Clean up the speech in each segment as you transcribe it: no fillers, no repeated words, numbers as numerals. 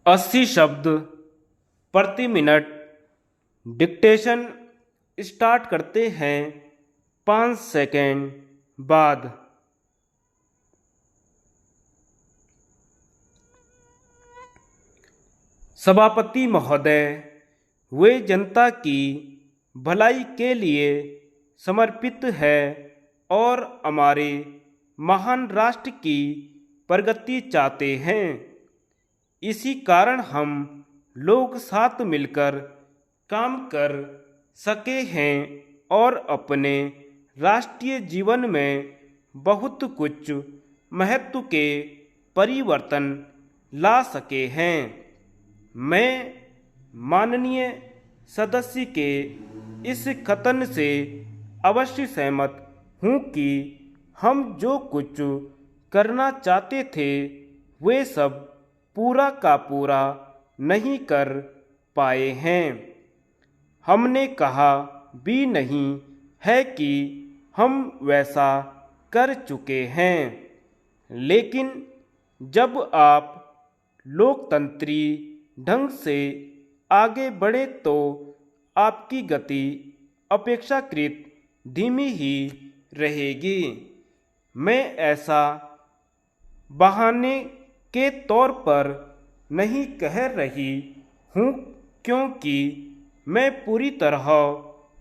80 शब्द प्रति minute dictation start करते हैं 5 सेकेंड बाद। सभापति महोदय, वे जनता की भलाई के लिए समर्पित है और हमारे महान राष्ट्र की प्रगति चाहते हैं। इसी कारण हम लोग साथ मिलकर काम कर सके हैं और अपने राष्ट्रीय जीवन में बहुत कुछ महत्व के परिवर्तन ला सके हैं। मैं माननीय सदस्य के इस कथन से अवश्य सहमत हूँ कि हम जो कुछ करना चाहते थे वे सब पूरा का पूरा नहीं कर पाए हैं। हमने कहा भी नहीं है कि हम वैसा कर चुके हैं, लेकिन जब आप लोकतंत्री ढंग से आगे बढ़े तो आपकी गति अपेक्षाकृत धीमी ही रहेगी। मैं ऐसा बहाने के तौर पर नहीं कह रही हूँ, क्योंकि मैं पूरी तरह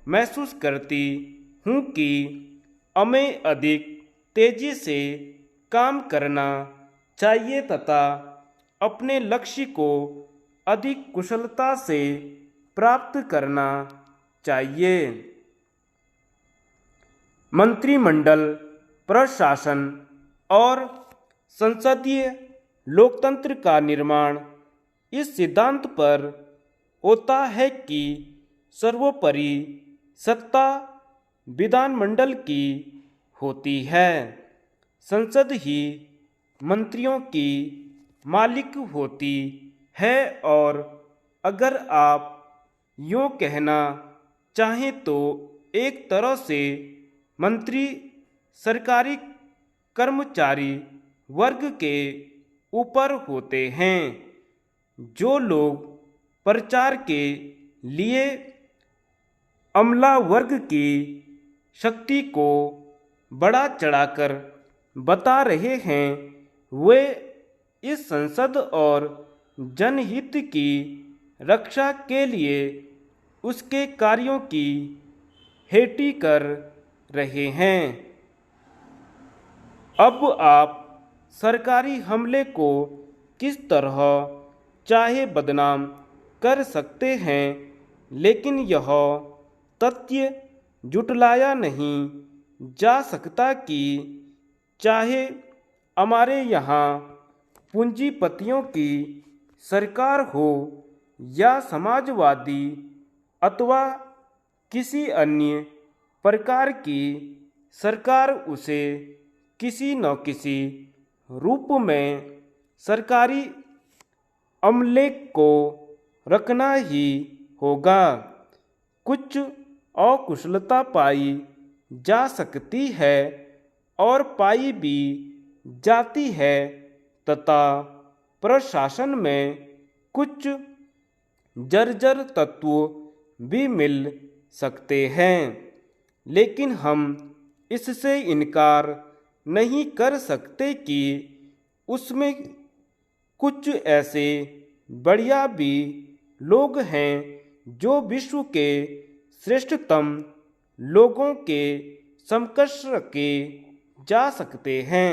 महसूस करती हूँ कि हमें अधिक तेजी से काम करना चाहिए तथा अपने लक्ष्य को अधिक कुशलता से प्राप्त करना चाहिए। मंत्रिमंडल, प्रशासन और संसदीय लोकतंत्र का निर्माण इस सिद्धांत पर होता है कि सर्वोपरि सत्ता विधानमंडल की होती है। संसद ही मंत्रियों की मालिक होती है और अगर आप यूँ कहना चाहें तो एक तरह से मंत्री सरकारी कर्मचारी वर्ग के ऊपर होते हैं। जो लोग प्रचार के लिए अमला वर्ग की शक्ति को बढ़ा चढ़ाकर बता रहे हैं, वे इस संसद और जनहित की रक्षा के लिए उसके कार्यों की हेटी कर रहे हैं। अब आप सरकारी हमले को किस तरह चाहे बदनाम कर सकते हैं, लेकिन यह तथ्य जुटलाया नहीं जा सकता कि चाहे हमारे यहाँ पूंजीपतियों की सरकार हो या समाजवादी अथवा किसी अन्य प्रकार की सरकार, उसे किसी न किसी रूप में सरकारी अमले को रखना ही होगा। कुछ अकुशलता पाई जा सकती है और पाई भी जाती है तथा प्रशासन में कुछ जर्जर तत्व भी मिल सकते हैं, लेकिन हम इससे इनकार नहीं कर सकते कि उसमें कुछ ऐसे बढ़िया भी लोग हैं जो विश्व के श्रेष्ठतम लोगों के समकक्ष के जा सकते हैं।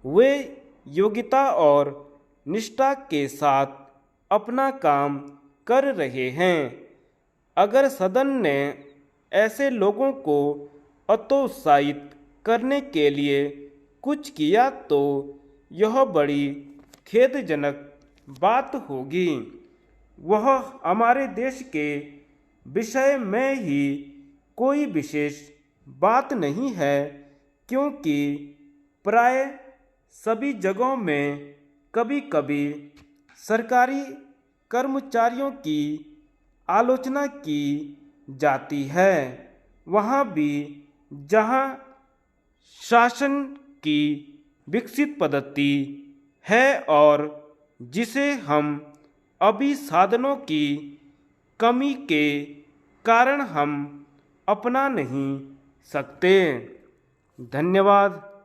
वे योग्यता और निष्ठा के साथ अपना काम कर रहे हैं। अगर सदन ने ऐसे लोगों को हतोत्साहित करने के लिए कुछ किया तो यह बड़ी खेदजनक बात होगी। वह हमारे देश के विषय में ही कोई विशेष बात नहीं है, क्योंकि प्राय सभी जगहों में कभी कभी सरकारी कर्मचारियों की आलोचना की जाती है। वहाँ भी जहाँ शासन की विकसित पद्धति है और जिसे हम अभी साधनों की कमी के कारण हम अपना नहीं सकते। धन्यवाद।